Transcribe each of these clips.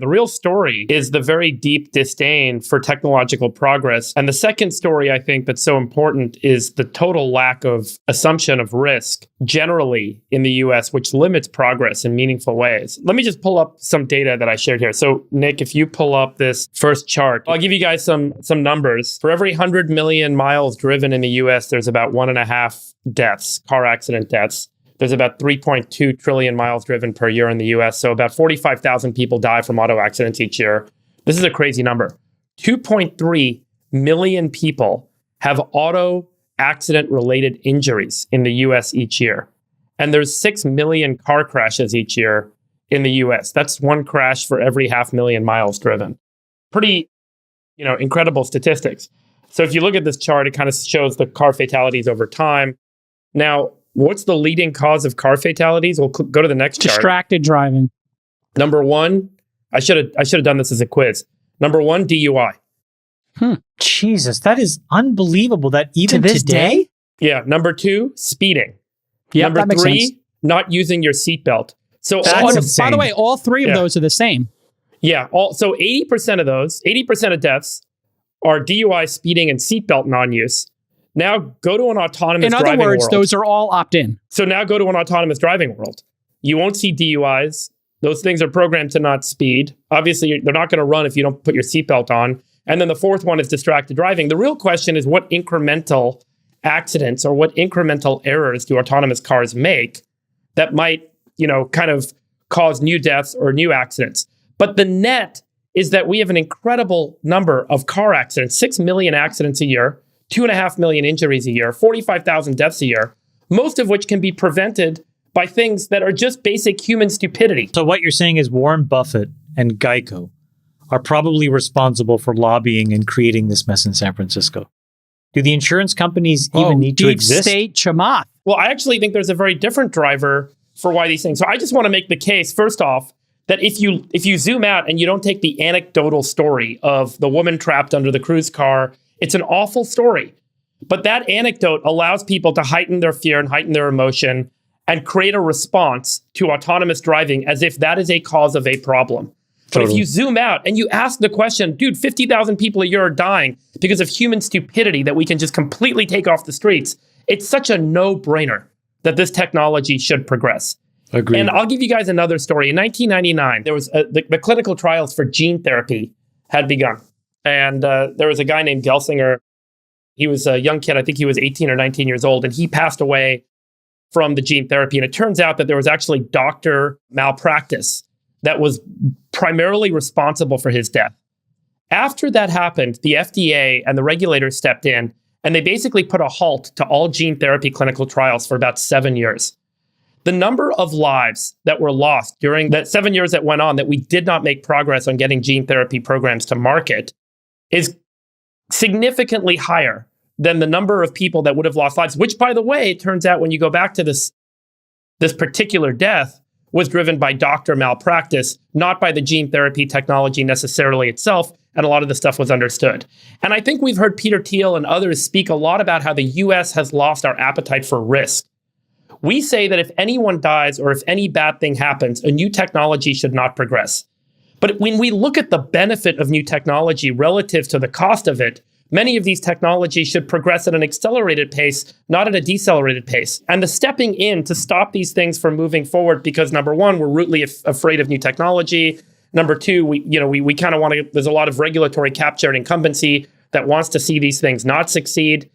The real story is the very deep disdain for technological progress. And the second story, I think, that's so important is the total lack of assumption of risk generally in the US, which limits progress in meaningful ways. Let me just pull up some data that I shared here. So, Nick, if you pull up this first chart, I'll give you guys some numbers. For every 100 million miles driven in the US, there's about 1.5 deaths, car accident deaths. There's about 3.2 trillion miles driven per year in the US. So about 45,000 people die from auto accidents each year. This is a crazy number. 2.3 million people have auto accident related injuries in the US each year. And there's 6 million car crashes each year in the US. That's one crash for every 500,000 miles driven. Pretty, incredible statistics. So if you look at this chart, it kind of shows the car fatalities over time. Now, what's the leading cause of car fatalities? We'll go to the next chart. Distracted driving. Number one, I should have done this as a quiz. Number one, DUI. Jesus, that is unbelievable that even To this today? day? Yeah. Number two, speeding. Yep, Number that makes three, sense. not using your seatbelt. So That's all, insane. By the way, all three of those are the same. so 80% of those, 80% of deaths are DUI, speeding, and seatbelt non-use. Now go to an autonomous driving world. In other words, those are all opt-in. So now go to an autonomous driving world. You won't see DUIs. Those things are programmed to not speed. Obviously, they're not going to run if you don't put your seatbelt on. And then the fourth one is distracted driving. The real question is what incremental accidents or what incremental errors do autonomous cars make that might, kind of cause new deaths or new accidents. But the net is that we have an incredible number of car accidents, 6 million accidents a year, 2.5 million injuries a year, 45,000 deaths a year, most of which can be prevented by things that are just basic human stupidity. So what you're saying is Warren Buffett and Geico are probably responsible for lobbying and creating this mess in San Francisco. Do the insurance companies even need to deep exist? State Chamath. Well, I actually think there's a very different driver for why these things. So I just want to make the case, first off, that if you zoom out and you don't take the anecdotal story of the woman trapped under the cruise car, it's an awful story. But that anecdote allows people to heighten their fear and heighten their emotion and create a response to autonomous driving as if that is a cause of a problem. But if you zoom out and you ask the question, dude, 50,000 people a year are dying because of human stupidity that we can just completely take off the streets, it's such a no-brainer that this technology should progress. Agreed. And I'll give you guys another story. In 1999, there was the clinical trials for gene therapy had begun. And there was a guy named Gelsinger. He was a young kid. I think he was 18 or 19 years old. And he passed away from the gene therapy. And it turns out that there was actually doctor malpractice that was primarily responsible for his death. After that happened, the FDA and the regulators stepped in and they basically put a halt to all gene therapy clinical trials for about 7 years. The number of lives that were lost during that 7 years that went on that we did not make progress on getting gene therapy programs to market is significantly higher than the number of people that would have lost lives, which, by the way, it turns out when you go back to this particular death was driven by doctor malpractice, not by the gene therapy technology necessarily itself. And a lot of the stuff was understood. And I think we've heard Peter Thiel and others speak a lot about how the US has lost our appetite for risk. We say that if anyone dies or if any bad thing happens, a new technology should not progress. But when we look at the benefit of new technology relative to the cost of it, many of these technologies should progress at an accelerated pace, not at a decelerated pace. And the stepping in to stop these things from moving forward, because number one, we're rootly afraid of new technology. Number two, we kind of want to, there's a lot of regulatory capture and incumbency that wants to see these things not succeed.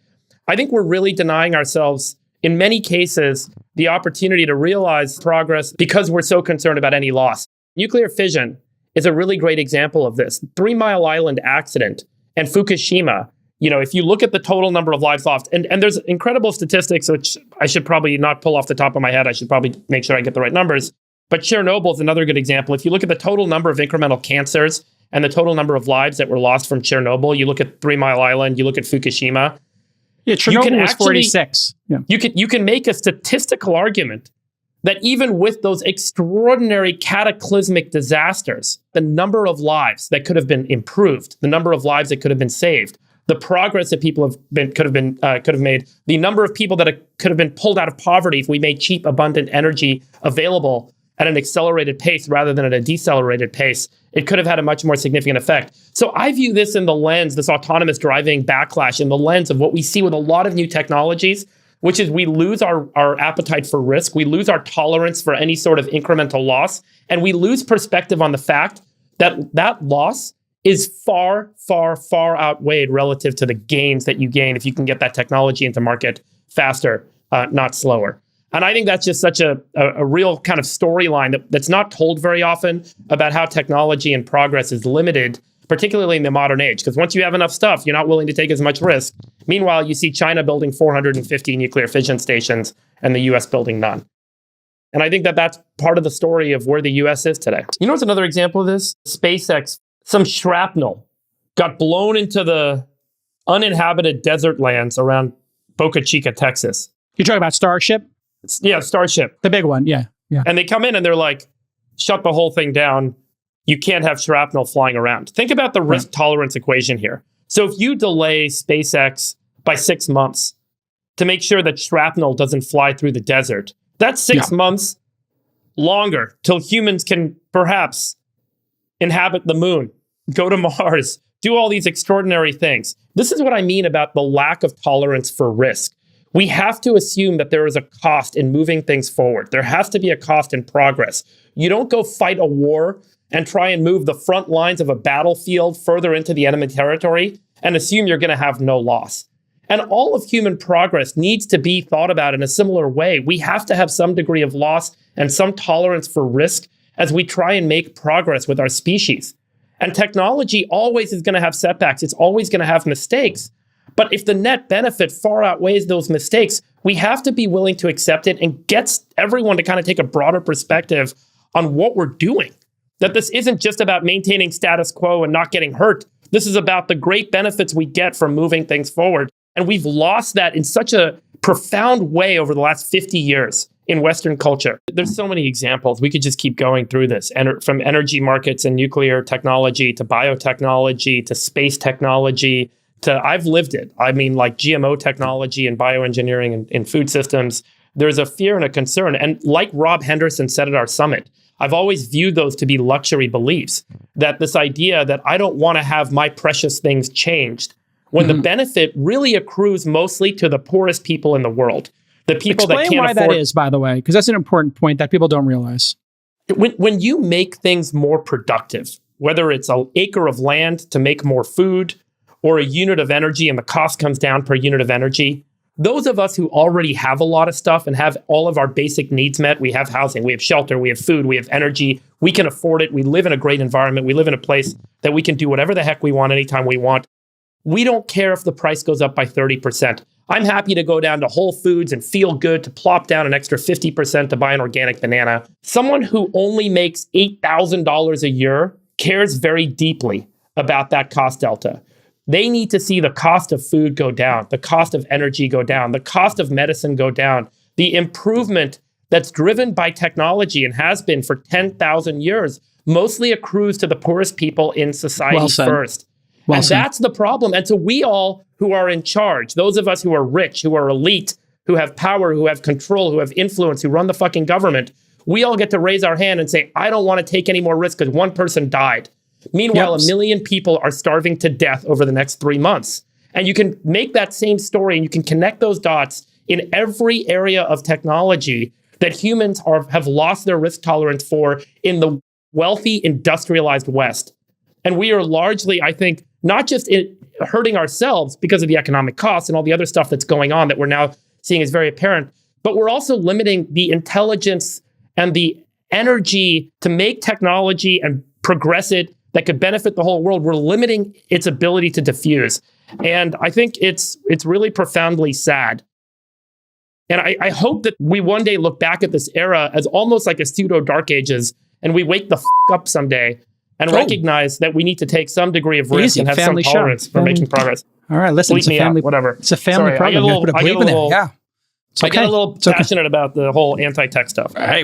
I think we're really denying ourselves, in many cases, the opportunity to realize progress because we're so concerned about any loss. Nuclear fission is a really great example of this. 3 Mile Island accident and Fukushima, if you look at the total number of lives lost, and there's incredible statistics, which I should probably not pull off the top of my head. I should probably make sure I get the right numbers. But Chernobyl is another good example. If you look at the total number of incremental cancers and the total number of lives that were lost from Chernobyl, you look at 3 Mile Island, you look at Fukushima. Yeah, Chernobyl was 46. Yeah. You can make a statistical argument that even with those extraordinary cataclysmic disasters, the number of lives that could have been improved, the number of lives that could have been saved, the progress that people could have made, the number of people that could have been pulled out of poverty if we made cheap, abundant energy available at an accelerated pace rather than at a decelerated pace, it could have had a much more significant effect. So I view this in the lens, this autonomous driving backlash, in the lens of what we see with a lot of new technologies, which is we lose our appetite for risk, we lose our tolerance for any sort of incremental loss, and we lose perspective on the fact that that loss is far, far, far outweighed relative to the gains that you gain if you can get that technology into market faster, not slower. And I think that's just such a real kind of storyline that's not told very often about how technology and progress is limited, particularly in the modern age. Because once you have enough stuff, you're not willing to take as much risk. Meanwhile, you see China building 450 nuclear fission stations and the US building none. And I think that that's part of the story of where the US is today. You know what's another example of this? SpaceX, some shrapnel got blown into the uninhabited desert lands around Boca Chica, Texas. You're talking about Starship? Yeah, Starship. The big one, yeah. And they come in and they're like, shut the whole thing down. You can't have shrapnel flying around. Think about the risk tolerance equation here. So if you delay SpaceX by 6 months to make sure that shrapnel doesn't fly through the desert, that's 6 months longer till humans can perhaps inhabit the moon, go to Mars, do all these extraordinary things. This is what I mean about the lack of tolerance for risk. We have to assume that there is a cost in moving things forward. There has to be a cost in progress. You don't go fight a war and try and move the front lines of a battlefield further into the enemy territory and assume you're going to have no loss. And all of human progress needs to be thought about in a similar way. We have to have some degree of loss and some tolerance for risk as we try and make progress with our species. And technology always is going to have setbacks. It's always going to have mistakes. But if the net benefit far outweighs those mistakes, we have to be willing to accept it and get everyone to kind of take a broader perspective on what we're doing. That this isn't just about maintaining status quo and not getting hurt. This is about the great benefits we get from moving things forward. And we've lost that in such a profound way over the last 50 years in Western culture. There's so many examples. We could just keep going through this, from energy markets and nuclear technology to biotechnology to space technology. I've lived it. I mean, like GMO technology and bioengineering and in food systems, there's a fear and a concern. And like Rob Henderson said at our summit, I've always viewed those to be luxury beliefs, that this idea that I don't want to have my precious things changed, when the benefit really accrues mostly to the poorest people in the world. The people that can't afford... Explain why that is, by the way, because that's an important point that people don't realize. When you make things more productive, whether it's an acre of land to make more food, or a unit of energy and the cost comes down per unit of energy, those of us who already have a lot of stuff and have all of our basic needs met, we have housing, we have shelter, we have food, we have energy, we can afford it, we live in a great environment, we live in a place that we can do whatever the heck we want anytime we want. We don't care if the price goes up by 30%. I'm happy to go down to Whole Foods and feel good to plop down an extra 50% to buy an organic banana. Someone who only makes $8,000 a year cares very deeply about that cost delta. They need to see the cost of food go down, the cost of energy go down, the cost of medicine go down. The improvement that's driven by technology and has been for 10,000 years mostly accrues to the poorest people in society first. And that's the problem. And so we all who are in charge, those of us who are rich, who are elite, who have power, who have control, who have influence, who run the fucking government, we all get to raise our hand and say, I don't want to take any more risk because one person died. Meanwhile, 1 million people are starving to death over the next 3 months. And you can make that same story and you can connect those dots in every area of technology that humans have lost their risk tolerance for in the wealthy, industrialized West. And we are largely, I think, not just hurting ourselves because of the economic costs and all the other stuff that's going on that we're now seeing is very apparent, but we're also limiting the intelligence and the energy to make technology and progress it that could benefit the whole world. We're limiting its ability to diffuse. And I think it's really profoundly sad. And I hope that we one day look back at this era as almost like a pseudo dark ages, and we wake the up someday and recognize that we need to take some degree of risk and have some tolerance for making progress. All right, listen, it's a family, whatever. It's a family program. I get a little passionate about the whole anti-tech stuff. Hey,